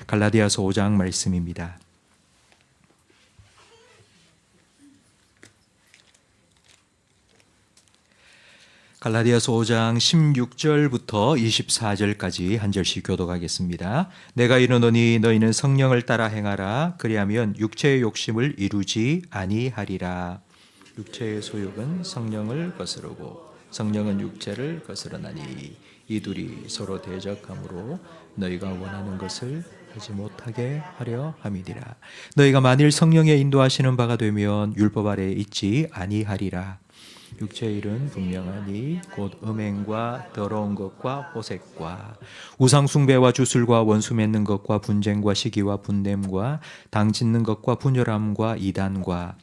갈라디아서 5장 말씀입니다. 갈라디아서 5장 16절부터 24절까지 한 절씩 교독하겠습니다. 내가 이르노니 너희는 성령을 따라 행하라. 그리하면 육체의 욕심을 이루지 아니하리라. 육체의 소욕은 성령을 거스르고 성령은 육체를 거스르나니 이 둘이 서로 대적하므로 너희가 원하는 것을 하지 못하게 하려 함이니라. 너희가 만일 성령의 인도하시는 바가 되면 율법 아래에 있지 아니하리라. 육체의 일은 분명하니 곧 음행과 더러운 것과 호색과 우상 숭배와 주술과 원수 맺는 것과 분쟁과 시기와 분냄과 당 짓는 것과 분열함과 이단과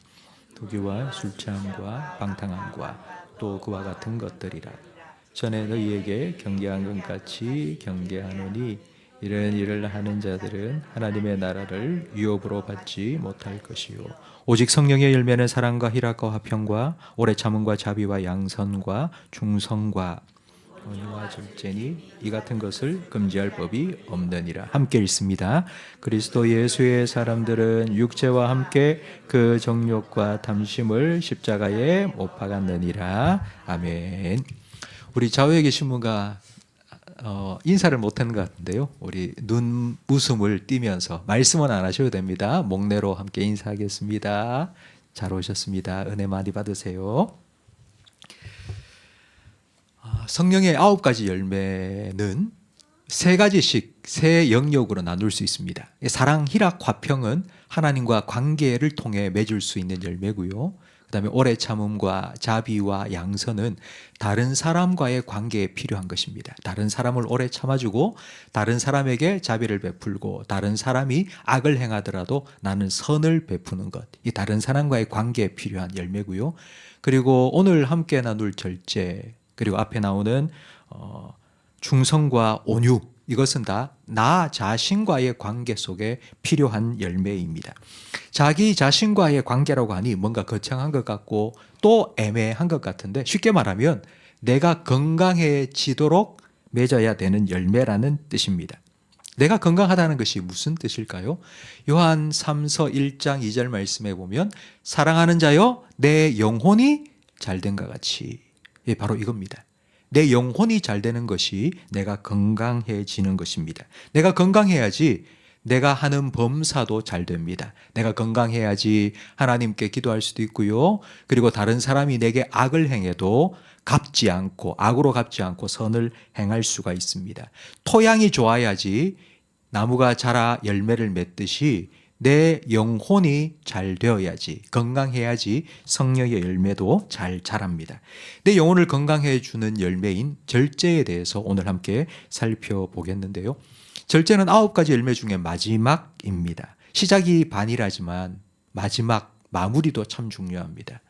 도기와 술 취함과 방탕함과 또 그와 같은 것들이라. 전에 너희에게 경계한 것 같이 경계하노니 이런 일을 하는 자들은 하나님의 나라를 유업으로 받지 못할 것이요 오직 성령의 열매는 사랑과 희락과 화평과 오래 참음과 자비와 양선과 충성과 온유와 절제니 이 같은 것을 금지할 법이 없느니라. 함께 읽습니다. 그리스도 예수의 사람들은 육체와 함께 그 정욕과 탐심을 십자가에 못 박았느니라. 아멘. 우리 좌우에 계신 분과 인사를 못한 것 같은데요. 우리 눈 웃음을 띠면서 말씀은 안 하셔도 됩니다. 목례로 함께 인사하겠습니다. 잘 오셨습니다. 은혜 많이 받으세요. 성령의 9가지 열매는 3가지씩 세 영역으로 나눌 수 있습니다. 사랑, 희락, 화평은 하나님과 관계를 통해 맺을 수 있는 열매고요. 그다음에 오래 참음과 자비와 양선은 다른 사람과의 관계에 필요한 것입니다. 다른 사람을 오래 참아주고 다른 사람에게 자비를 베풀고 다른 사람이 악을 행하더라도 나는 선을 베푸는 것. 이 다른 사람과의 관계에 필요한 열매고요. 그리고 오늘 함께 나눌 절제, 그리고 앞에 나오는 충성과 온유, 이것은 다 나 자신과의 관계 속에 필요한 열매입니다. 자기 자신과의 관계라고 하니 뭔가 거창한 것 같고 또 애매한 것 같은데, 쉽게 말하면 내가 건강해지도록 맺어야 되는 열매라는 뜻입니다. 내가 건강하다는 것이 무슨 뜻일까요? 요한 3서 1장 2절 말씀에 보면 사랑하는 자여 내 영혼이 잘된과 같이, 바로 이겁니다. 내 영혼이 잘 되는 것이 내가 건강해지는 것입니다. 내가 건강해야지 내가 하는 범사도 잘 됩니다. 내가 건강해야지 하나님께 기도할 수도 있고요. 그리고 다른 사람이 내게 악을 행해도 갚지 않고, 악으로 갚지 않고 선을 행할 수가 있습니다. 토양이 좋아야지 나무가 자라 열매를 맺듯이 내 영혼이 잘 되어야지, 건강해야지 성령의 열매도 잘 자랍니다. 내 영혼을 건강해 주는 열매인 절제에 대해서 오늘 함께 살펴보겠는데요. 절제는 9가지 열매 중에 마지막입니다. 시작이 반이라지만 마지막 마무리도 참 중요합니다.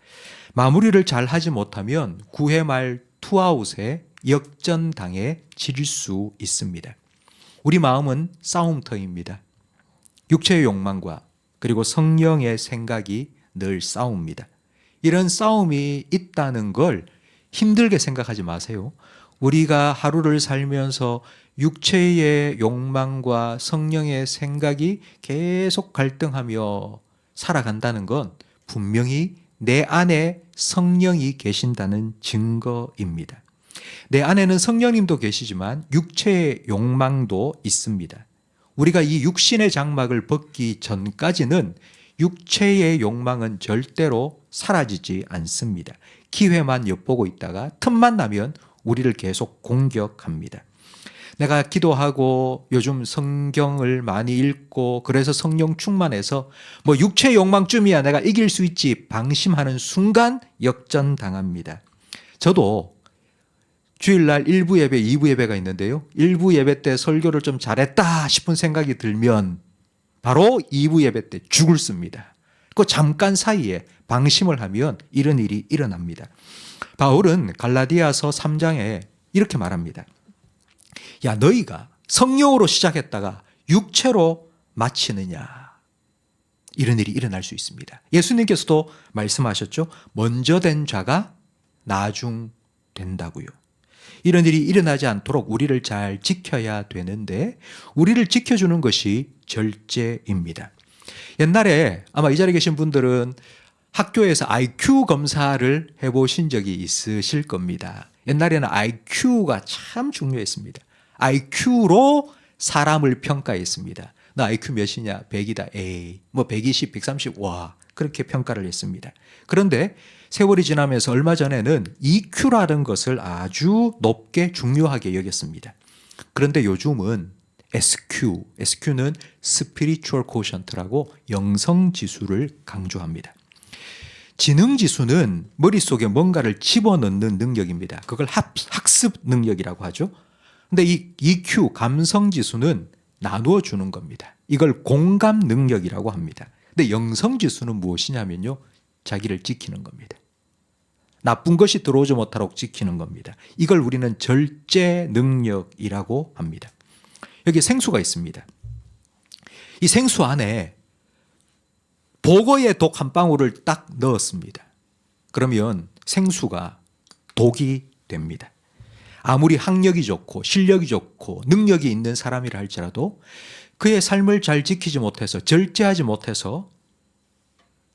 마무리를 잘 하지 못하면 9회 말 투아웃에 역전당해 질 수 있습니다. 우리 마음은 싸움터입니다. 육체의 욕망과 그리고 성령의 생각이 늘 싸웁니다. 이런 싸움이 있다는 걸 힘들게 생각하지 마세요. 우리가 하루를 살면서 육체의 욕망과 성령의 생각이 계속 갈등하며 살아간다는 건 분명히 내 안에 성령이 계신다는 증거입니다. 내 안에는 성령님도 계시지만 육체의 욕망도 있습니다. 우리가 이 육신의 장막을 벗기 전까지는 육체의 욕망은 절대로 사라지지 않습니다. 기회만 엿보고 있다가 틈만 나면 우리를 계속 공격합니다. 내가 기도하고 요즘 성경을 많이 읽고 그래서 성령 충만해서 뭐 육체의 욕망쯤이야 내가 이길 수 있지 방심하는 순간 역전당합니다. 저도 주일날 1부 예배, 2부 예배가 있는데요. 1부 예배 때 설교를 좀 잘했다 싶은 생각이 들면 바로 2부 예배 때 죽을 씁니다. 그 잠깐 사이에 방심을 하면 이런 일이 일어납니다. 바울은 갈라디아서 3장에 이렇게 말합니다. 야, 너희가 성령으로 시작했다가 육체로 마치느냐. 이런 일이 일어날 수 있습니다. 예수님께서도 말씀하셨죠. 먼저 된 자가 나중 된다고요. 이런 일이 일어나지 않도록 우리를 잘 지켜야 되는데 우리를 지켜주는 것이 절제입니다. 옛날에 아마 이 자리에 계신 분들은 학교에서 IQ 검사를 해보신 적이 있으실 겁니다. 옛날에는 IQ가 참 중요했습니다. IQ로 사람을 평가했습니다. 너 IQ 몇이냐? 100이다. 에이, 뭐 120, 130, 와, 그렇게 평가를 했습니다. 그런데 세월이 지나면서 얼마 전에는 EQ라는 것을 아주 높게 중요하게 여겼습니다. 그런데 요즘은 SQ는 Spiritual Quotient라고 영성지수를 강조합니다. 지능지수는 머릿속에 뭔가를 집어넣는 능력입니다. 그걸 학습 능력이라고 하죠. 근데 이 EQ, 감성지수는 나누어 주는 겁니다. 이걸 공감 능력이라고 합니다. 근데 영성지수는 무엇이냐면요, 자기를 지키는 겁니다. 나쁜 것이 들어오지 못하도록 지키는 겁니다. 이걸 우리는 절제 능력이라고 합니다. 여기 생수가 있습니다. 이 생수 안에 보거의 독 한 방울을 딱 넣었습니다. 그러면 생수가 독이 됩니다. 아무리 학력이 좋고 실력이 좋고 능력이 있는 사람이라 할지라도 그의 삶을 잘 지키지 못해서 절제하지 못해서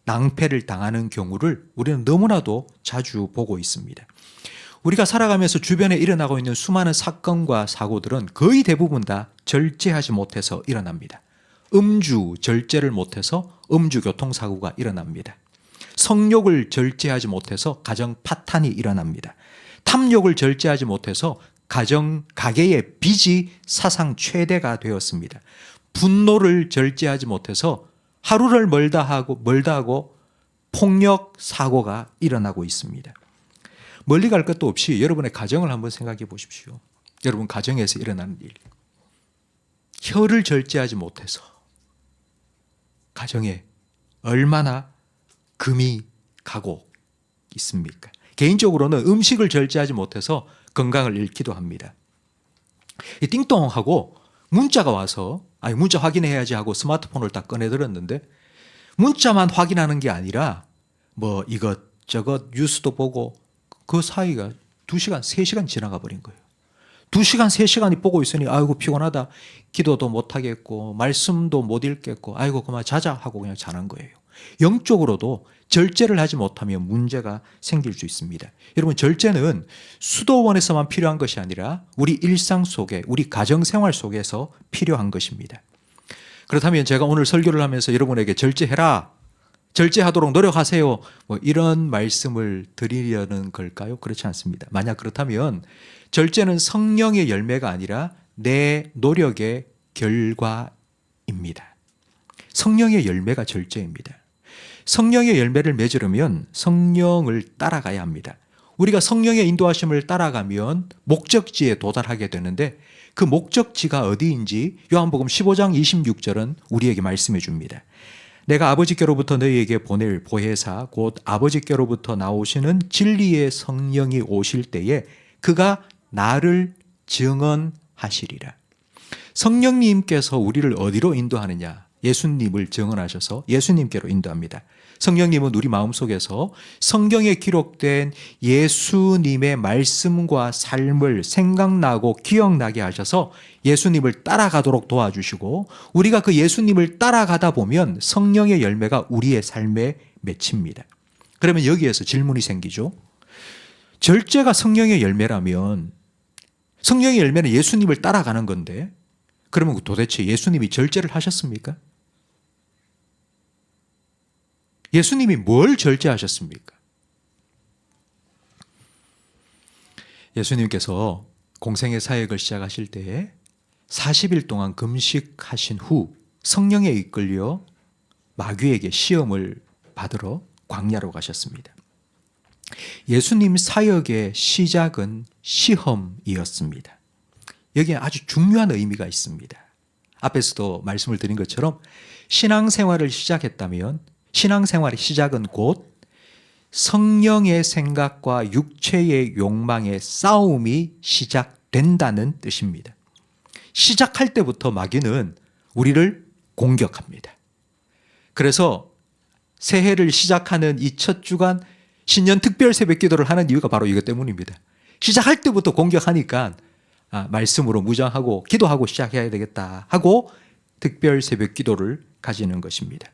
낭패를 당하는 경우를 우리는 너무나도 자주 보고 있습니다. 우리가 살아가면서 주변에 일어나고 있는 수많은 사건과 사고들은 거의 대부분 다 절제하지 못해서 일어납니다. 음주 절제를 못해서 음주 교통사고가 일어납니다. 성욕을 절제하지 못해서 가정 파탄이 일어납니다. 탐욕을 절제하지 못해서 가계의 빚이 사상 최대가 되었습니다. 분노를 절제하지 못해서 하루를 멀다 하고 폭력 사고가 일어나고 있습니다. 멀리 갈 것도 없이 여러분의 가정을 한번 생각해 보십시오. 여러분 가정에서 일어나는 일. 혀를 절제하지 못해서 가정에 얼마나 금이 가고 있습니까? 개인적으로는 음식을 절제하지 못해서 건강을 잃기도 합니다. 이 띵동하고 문자가 와서 문자 확인해야지 하고 스마트폰을 딱 꺼내들었는데 문자만 확인하는 게 아니라 뭐 이것저것 뉴스도 보고 그 사이가 2시간, 3시간 지나가 버린 거예요. 2시간, 3시간이 보고 있으니 아이고 피곤하다. 기도도 못 하겠고 말씀도 못 읽겠고 아이고 그만 자자 하고 그냥 자는 거예요. 영적으로도 절제를 하지 못하면 문제가 생길 수 있습니다. 여러분 절제는 수도원에서만 필요한 것이 아니라 우리 일상 속에 우리 가정생활 속에서 필요한 것입니다. 그렇다면 제가 오늘 설교를 하면서 여러분에게 절제해라, 절제하도록 노력하세요, 뭐 이런 말씀을 드리려는 걸까요? 그렇지 않습니다. 만약 그렇다면 절제는 성령의 열매가 아니라 내 노력의 결과입니다. 성령의 열매가 절제입니다. 성령의 열매를 맺으려면 성령을 따라가야 합니다. 우리가 성령의 인도하심을 따라가면 목적지에 도달하게 되는데 그 목적지가 어디인지 요한복음 15장 26절은 우리에게 말씀해 줍니다. 내가 아버지께로부터 너희에게 보낼 보혜사 곧 아버지께로부터 나오시는 진리의 성령이 오실 때에 그가 나를 증언하시리라. 성령님께서 우리를 어디로 인도하느냐? 예수님을 증언하셔서 예수님께로 인도합니다. 성령님은 우리 마음속에서 성경에 기록된 예수님의 말씀과 삶을 생각나고 기억나게 하셔서 예수님을 따라가도록 도와주시고 우리가 그 예수님을 따라가다 보면 성령의 열매가 우리의 삶에 맺힙니다. 그러면 여기에서 질문이 생기죠. 절제가 성령의 열매라면 성령의 열매는 예수님을 따라가는 건데 그러면 도대체 예수님이 절제를 하셨습니까? 예수님이 뭘 절제하셨습니까? 예수님께서 공생의 사역을 시작하실 때에 40일 동안 금식하신 후 성령에 이끌려 마귀에게 시험을 받으러 광야로 가셨습니다. 예수님 사역의 시작은 시험이었습니다. 여기에 아주 중요한 의미가 있습니다. 앞에서도 말씀을 드린 것처럼 신앙생활을 시작했다면 신앙생활의 시작은 곧 성령의 생각과 육체의 욕망의 싸움이 시작된다는 뜻입니다. 시작할 때부터 마귀는 우리를 공격합니다. 그래서 새해를 시작하는 이 첫 주간 신년 특별 새벽 기도를 하는 이유가 바로 이것 때문입니다. 시작할 때부터 공격하니까 말씀으로 무장하고 기도하고 시작해야 되겠다 하고 특별 새벽 기도를 가지는 것입니다.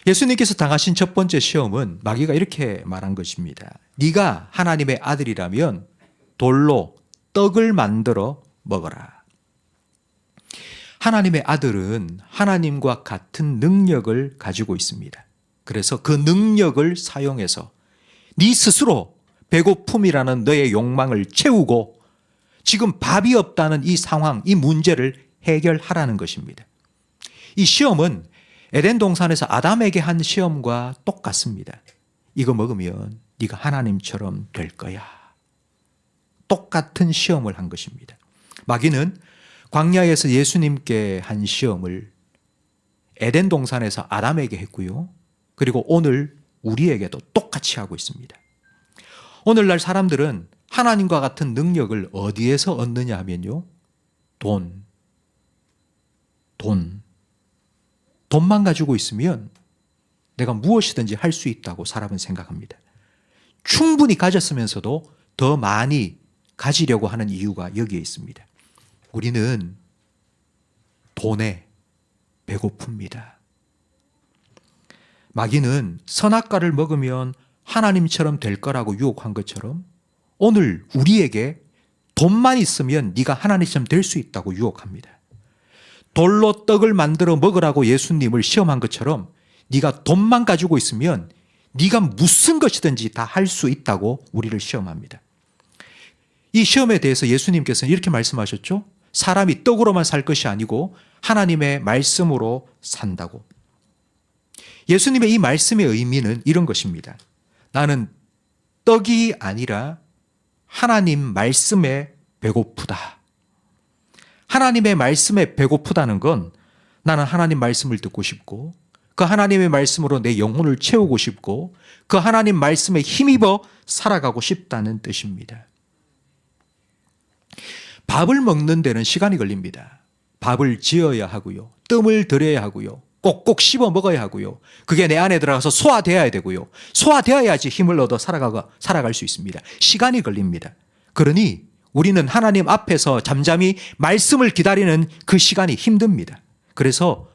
예수님께서 당하신 첫 번째 시험은 마귀가 이렇게 말한 것입니다. 네가 하나님의 아들이라면 돌로 떡을 만들어 먹어라. 하나님의 아들은 하나님과 같은 능력을 가지고 있습니다. 그래서 그 능력을 사용해서 네 스스로 배고픔이라는 너의 욕망을 채우고 지금 밥이 없다는 이 상황, 이 문제를 해결하라는 것입니다. 이 시험은 에덴 동산에서 아담에게 한 시험과 똑같습니다. 이거 먹으면 네가 하나님처럼 될 거야. 똑같은 시험을 한 것입니다. 마귀는 광야에서 예수님께 한 시험을 에덴 동산에서 아담에게 했고요. 그리고 오늘 우리에게도 똑같이 하고 있습니다. 오늘날 사람들은 하나님과 같은 능력을 어디에서 얻느냐 하면요. 돈만 가지고 있으면 내가 무엇이든지 할 수 있다고 사람은 생각합니다. 충분히 가졌으면서도 더 많이 가지려고 하는 이유가 여기에 있습니다. 우리는 돈에 배고픕니다. 마귀는 선악과를 먹으면 하나님처럼 될 거라고 유혹한 것처럼 오늘 우리에게 돈만 있으면 네가 하나님처럼 될 수 있다고 유혹합니다. 돌로 떡을 만들어 먹으라고 예수님을 시험한 것처럼 네가 돈만 가지고 있으면 네가 무슨 것이든지 다 할 수 있다고 우리를 시험합니다. 이 시험에 대해서 예수님께서는 이렇게 말씀하셨죠. 사람이 떡으로만 살 것이 아니고 하나님의 말씀으로 산다고. 예수님의 이 말씀의 의미는 이런 것입니다. 나는 떡이 아니라 하나님 말씀에 배고프다. 하나님의 말씀에 배고프다는 건 나는 하나님 말씀을 듣고 싶고 그 하나님의 말씀으로 내 영혼을 채우고 싶고 그 하나님 말씀에 힘입어 살아가고 싶다는 뜻입니다. 밥을 먹는 데는 시간이 걸립니다. 밥을 지어야 하고요. 뜸을 들여야 하고요. 꼭꼭 씹어 먹어야 하고요. 그게 내 안에 들어가서 소화되어야 되고요. 소화되어야지 힘을 얻어 살아갈 수 있습니다. 시간이 걸립니다. 그러니 우리는 하나님 앞에서 잠잠히 말씀을 기다리는 그 시간이 힘듭니다. 그래서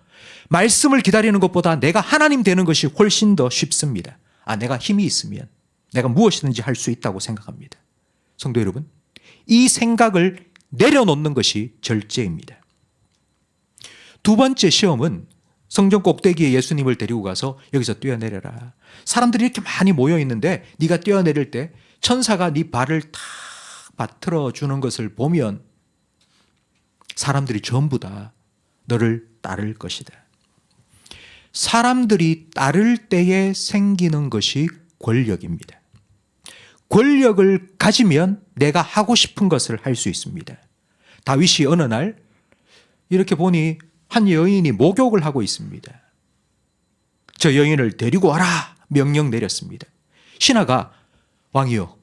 말씀을 기다리는 것보다 내가 하나님 되는 것이 훨씬 더 쉽습니다. 내가 힘이 있으면 내가 무엇이든지 할 수 있다고 생각합니다. 성도 여러분, 이 생각을 내려놓는 것이 절제입니다. 두 번째 시험은 성전 꼭대기에 예수님을 데리고 가서 여기서 뛰어내려라. 사람들이 이렇게 많이 모여 있는데 네가 뛰어내릴 때 천사가 네 발을 탁 받들어 주는 것을 보면 사람들이 전부 다 너를 따를 것이다. 사람들이 따를 때에 생기는 것이 권력입니다. 권력을 가지면 내가 하고 싶은 것을 할 수 있습니다. 다윗이 어느 날 이렇게 보니 한 여인이 목욕을 하고 있습니다. 저 여인을 데리고 와라 명령 내렸습니다. 신하가 왕이여,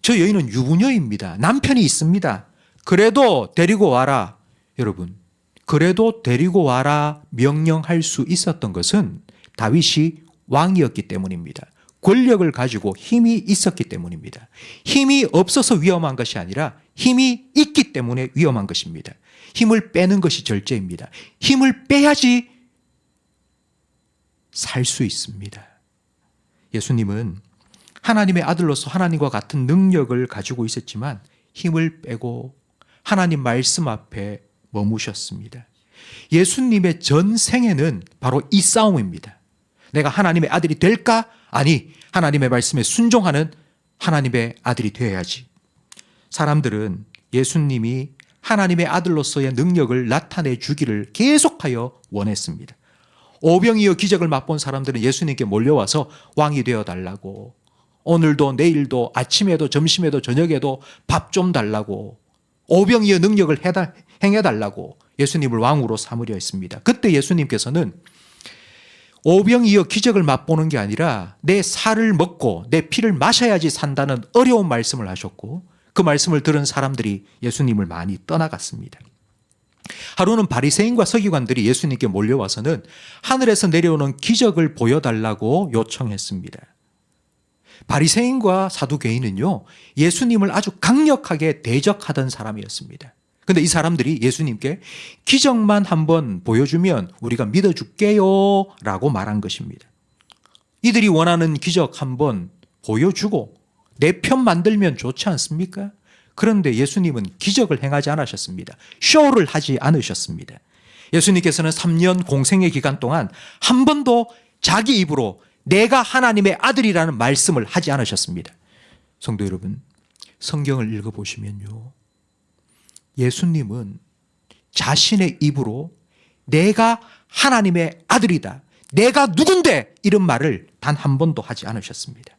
저 여인은 유부녀입니다. 남편이 있습니다. 그래도 데리고 와라. 여러분, 그래도 데리고 와라 명령할 수 있었던 것은 다윗이 왕이었기 때문입니다. 권력을 가지고 힘이 있었기 때문입니다. 힘이 없어서 위험한 것이 아니라 힘이 있기 때문에 위험한 것입니다. 힘을 빼는 것이 절제입니다. 힘을 빼야지 살 수 있습니다. 예수님은 하나님의 아들로서 하나님과 같은 능력을 가지고 있었지만 힘을 빼고 하나님 말씀 앞에 머무셨습니다. 예수님의 전생에는 바로 이 싸움입니다. 내가 하나님의 아들이 될까? 아니, 하나님의 말씀에 순종하는 하나님의 아들이 되어야지. 사람들은 예수님이 하나님의 아들로서의 능력을 나타내 주기를 계속하여 원했습니다. 오병이어 기적을 맛본 사람들은 예수님께 몰려와서 왕이 되어달라고, 오늘도 내일도 아침에도 점심에도 저녁에도 밥 좀 달라고, 오병이어 능력을 행해달라고 예수님을 왕으로 삼으려 했습니다. 그때 예수님께서는 오병이어 기적을 맛보는 게 아니라 내 살을 먹고 내 피를 마셔야지 산다는 어려운 말씀을 하셨고, 그 말씀을 들은 사람들이 예수님을 많이 떠나갔습니다. 하루는 바리새인과 서기관들이 예수님께 몰려와서는 하늘에서 내려오는 기적을 보여달라고 요청했습니다. 바리새인과 사두개인은요, 예수님을 아주 강력하게 대적하던 사람이었습니다. 근데 이 사람들이 예수님께 기적만 한번 보여주면 우리가 믿어줄게요 라고 말한 것입니다. 이들이 원하는 기적 한번 보여주고 내 편 만들면 좋지 않습니까? 그런데 예수님은 기적을 행하지 않으셨습니다. 쇼를 하지 않으셨습니다. 예수님께서는 3년 공생의 기간 동안 한 번도 자기 입으로 내가 하나님의 아들이라는 말씀을 하지 않으셨습니다. 성도 여러분, 성경을 읽어보시면요, 예수님은 자신의 입으로 내가 하나님의 아들이다, 내가 누군데, 이런 말을 단 한 번도 하지 않으셨습니다.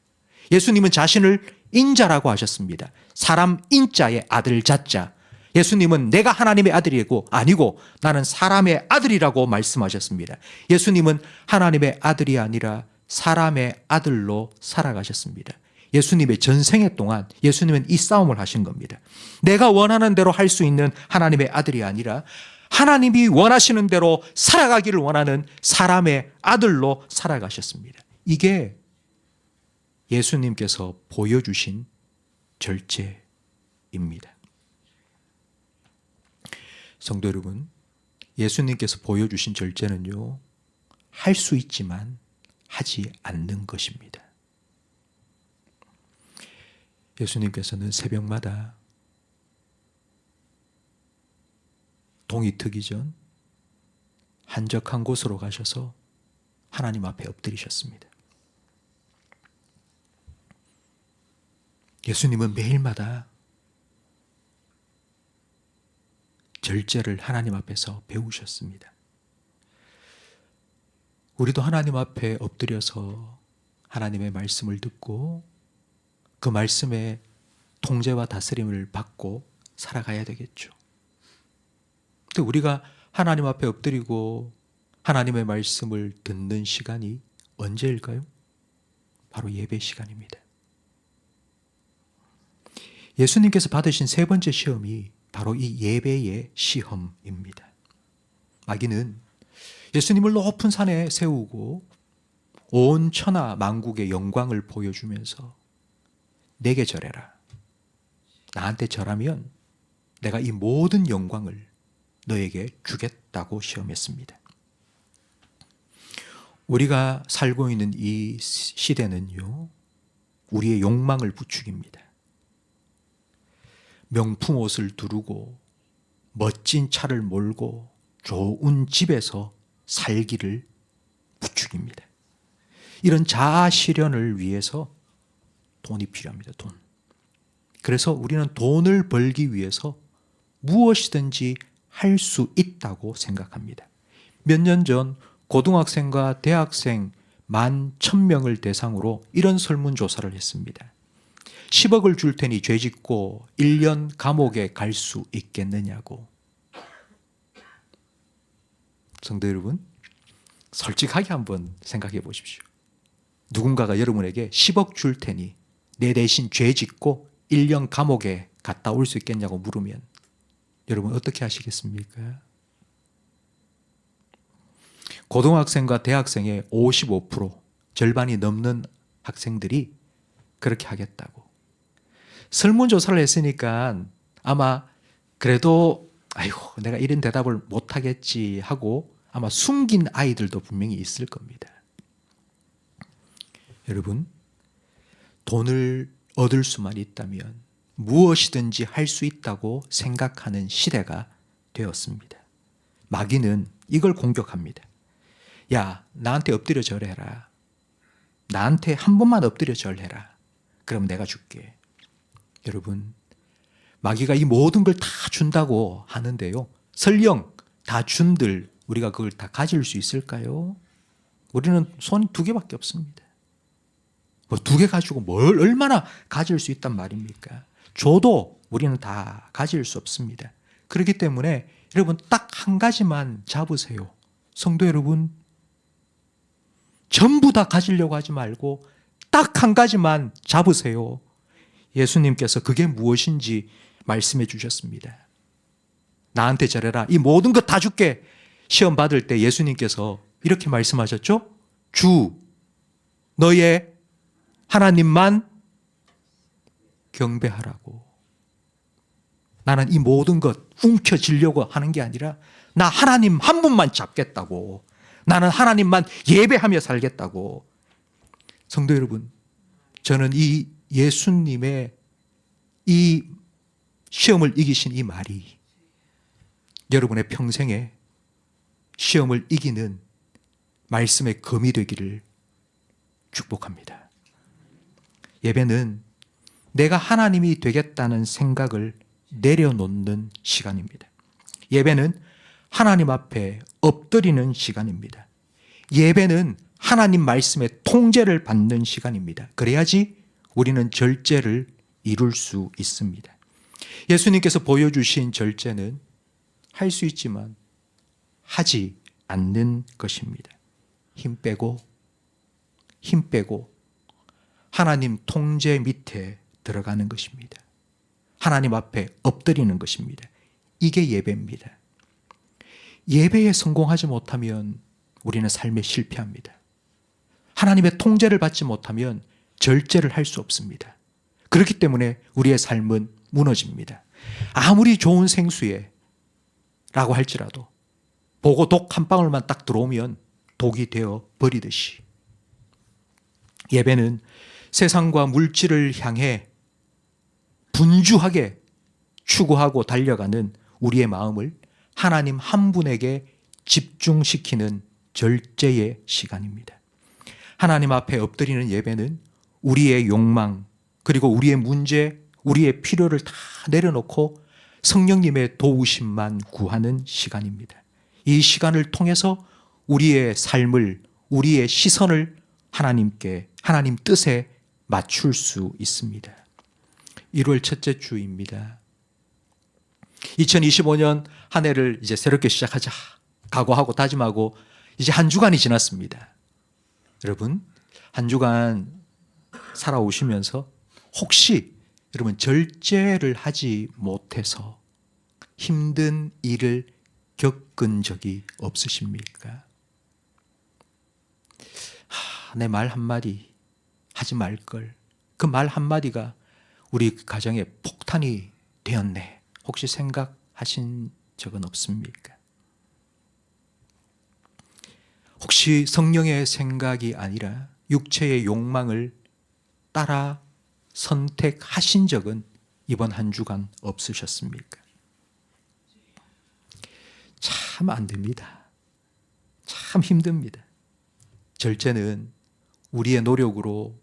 예수님은 자신을 인자라고 하셨습니다. 사람 인자의 아들 자자. 예수님은 내가 하나님의 아들이고 아니고 나는 사람의 아들이라고 말씀하셨습니다. 예수님은 하나님의 아들이 아니라 사람의 아들로 살아가셨습니다. 예수님의 전생애 동안 예수님은 이 싸움을 하신 겁니다. 내가 원하는 대로 할 수 있는 하나님의 아들이 아니라 하나님이 원하시는 대로 살아가기를 원하는 사람의 아들로 살아가셨습니다. 이게 예수님께서 보여주신 절제입니다. 성도 여러분, 예수님께서 보여주신 절제는요, 할 수 있지만 하지 않는 것입니다. 예수님께서는 새벽마다 동이 트기 전 한적한 곳으로 가셔서 하나님 앞에 엎드리셨습니다. 예수님은 매일마다 절제를 하나님 앞에서 배우셨습니다. 우리도 하나님 앞에 엎드려서 하나님의 말씀을 듣고 그 말씀의 통제와 다스림을 받고 살아가야 되겠죠. 근데 우리가 하나님 앞에 엎드리고 하나님의 말씀을 듣는 시간이 언제일까요? 바로 예배 시간입니다. 예수님께서 받으신 세 번째 시험이 바로 이 예배의 시험입니다. 마귀는 예수님을 높은 산에 세우고 온 천하 만국의 영광을 보여주면서 내게 절해라. 나한테 절하면 내가 이 모든 영광을 너에게 주겠다고 시험했습니다. 우리가 살고 있는 이 시대는요, 우리의 욕망을 부추깁니다. 명품 옷을 두르고 멋진 차를 몰고 좋은 집에서 살기를 부추깁니다. 이런 자아 실현을 위해서 돈이 필요합니다. 돈. 그래서 우리는 돈을 벌기 위해서 무엇이든지 할 수 있다고 생각합니다. 몇 년 전 고등학생과 대학생 11,000명을 대상으로 이런 설문조사를 했습니다. 10억을 줄 테니 죄 짓고 1년 감옥에 갈 수 있겠느냐고. 성도 여러분, 솔직하게 한번 생각해 보십시오. 누군가가 여러분에게 10억 줄 테니 내 대신 죄 짓고 1년 감옥에 갔다 올 수 있겠냐고 물으면 여러분 어떻게 하시겠습니까? 고등학생과 대학생의 55%, 절반이 넘는 학생들이 그렇게 하겠다고. 설문조사를 했으니까 아마 그래도 아이고 내가 이런 대답을 못하겠지 하고 아마 숨긴 아이들도 분명히 있을 겁니다. 여러분, 돈을 얻을 수만 있다면 무엇이든지 할 수 있다고 생각하는 시대가 되었습니다. 마귀는 이걸 공격합니다. 야, 나한테 엎드려 절해라. 나한테 한 번만 엎드려 절해라. 그럼 내가 줄게. 여러분, 마귀가 이 모든 걸 다 준다고 하는데요, 설령 다 준들 우리가 그걸 다 가질 수 있을까요? 우리는 손 2개밖에 없습니다. 뭐 2개 가지고 뭘 얼마나 가질 수 있단 말입니까? 줘도 우리는 다 가질 수 없습니다. 그렇기 때문에 여러분 딱 한 가지만 잡으세요. 성도 여러분, 전부 다 가지려고 하지 말고 딱 한 가지만 잡으세요. 예수님께서 그게 무엇인지 말씀해 주셨습니다. 나한테 절해라. 이 모든 것 다 줄게. 시험 받을 때 예수님께서 이렇게 말씀하셨죠? 주, 너의 하나님만 경배하라고. 나는 이 모든 것 움켜쥐려고 하는 게 아니라 나 하나님 한 분만 잡겠다고. 나는 하나님만 예배하며 살겠다고. 성도 여러분, 저는 이 예수님의 이 시험을 이기신 이 말이 여러분의 평생에 시험을 이기는 말씀의 검이 되기를 축복합니다. 예배는 내가 하나님이 되겠다는 생각을 내려놓는 시간입니다. 예배는 하나님 앞에 엎드리는 시간입니다. 예배는 하나님 말씀의 통제를 받는 시간입니다. 그래야지 우리는 절제를 이룰 수 있습니다. 예수님께서 보여주신 절제는 할 수 있지만 하지 않는 것입니다. 힘 빼고 하나님 통제 밑에 들어가는 것입니다. 하나님 앞에 엎드리는 것입니다. 이게 예배입니다. 예배에 성공하지 못하면 우리는 삶에 실패합니다. 하나님의 통제를 받지 못하면 절제를 할 수 없습니다. 그렇기 때문에 우리의 삶은 무너집니다. 아무리 좋은 생수에 라고 할지라도 보고 독 한 방울만 딱 들어오면 독이 되어 버리듯이 예배는 세상과 물질을 향해 분주하게 추구하고 달려가는 우리의 마음을 하나님 한 분에게 집중시키는 절제의 시간입니다. 하나님 앞에 엎드리는 예배는 우리의 욕망, 그리고 우리의 문제, 우리의 필요를 다 내려놓고 성령님의 도우심만 구하는 시간입니다. 이 시간을 통해서 우리의 삶을, 우리의 시선을 하나님 뜻에 맞출 수 있습니다. 1월 첫째 주입니다. 2025년 한 해를 이제 새롭게 시작하자 각오하고 다짐하고 이제 한 주간이 지났습니다. 여러분, 한 주간 살아오시면서 혹시 여러분 절제를 하지 못해서 힘든 일을 겪은 적이 없으십니까? 내 말 한마디 하지 말걸. 그 말 한마디가 우리 가정에 폭탄이 되었네. 혹시 생각하신 적은 없습니까? 혹시 성령의 생각이 아니라 육체의 욕망을 따라 선택하신 적은 이번 한 주간 없으셨습니까? 참 안 됩니다. 참 힘듭니다. 절제는 우리의 노력으로,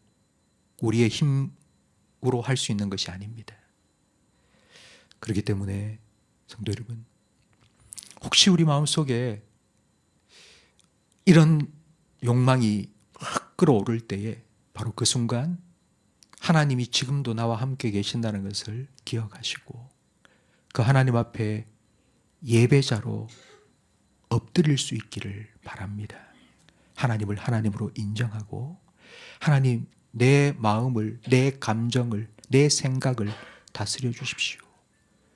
우리의 힘으로 할 수 있는 것이 아닙니다. 그렇기 때문에 성도 여러분, 혹시 우리 마음속에 이런 욕망이 확 끌어오를 때에 바로 그 순간 하나님이 지금도 나와 함께 계신다는 것을 기억하시고 그 하나님 앞에 예배자로 엎드릴 수 있기를 바랍니다. 하나님을 하나님으로 인정하고 하나님, 내 마음을, 내 감정을, 내 생각을 다스려 주십시오.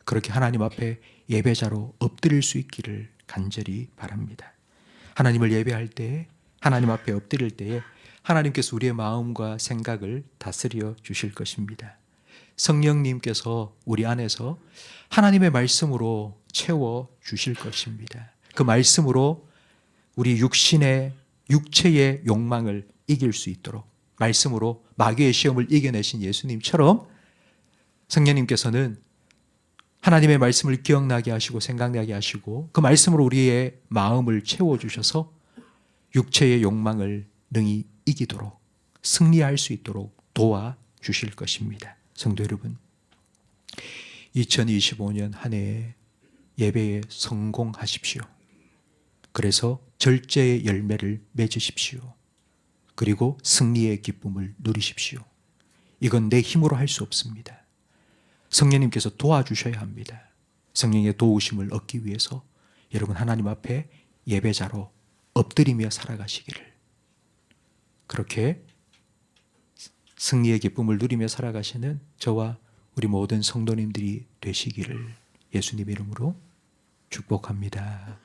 그렇게 하나님 앞에 예배자로 엎드릴 수 있기를 간절히 바랍니다. 하나님을 예배할 때, 하나님 앞에 엎드릴 때에 하나님께서 우리의 마음과 생각을 다스려 주실 것입니다. 성령님께서 우리 안에서 하나님의 말씀으로 채워 주실 것입니다. 그 말씀으로 우리 육체의 욕망을 이길 수 있도록 말씀으로 마귀의 시험을 이겨내신 예수님처럼 성령님께서는 하나님의 말씀을 기억나게 하시고 생각나게 하시고 그 말씀으로 우리의 마음을 채워주셔서 육체의 욕망을 능히 이기도록 승리할 수 있도록 도와주실 것입니다. 성도 여러분, 2025년 한 해에 예배에 성공하십시오. 그래서 절제의 열매를 맺으십시오. 그리고 승리의 기쁨을 누리십시오. 이건 내 힘으로 할 수 없습니다. 성령님께서 도와주셔야 합니다. 성령의 도우심을 얻기 위해서 여러분 하나님 앞에 예배자로 엎드리며 살아가시기를, 그렇게 승리의 기쁨을 누리며 살아가시는 저와 우리 모든 성도님들이 되시기를 예수님 이름으로 축복합니다.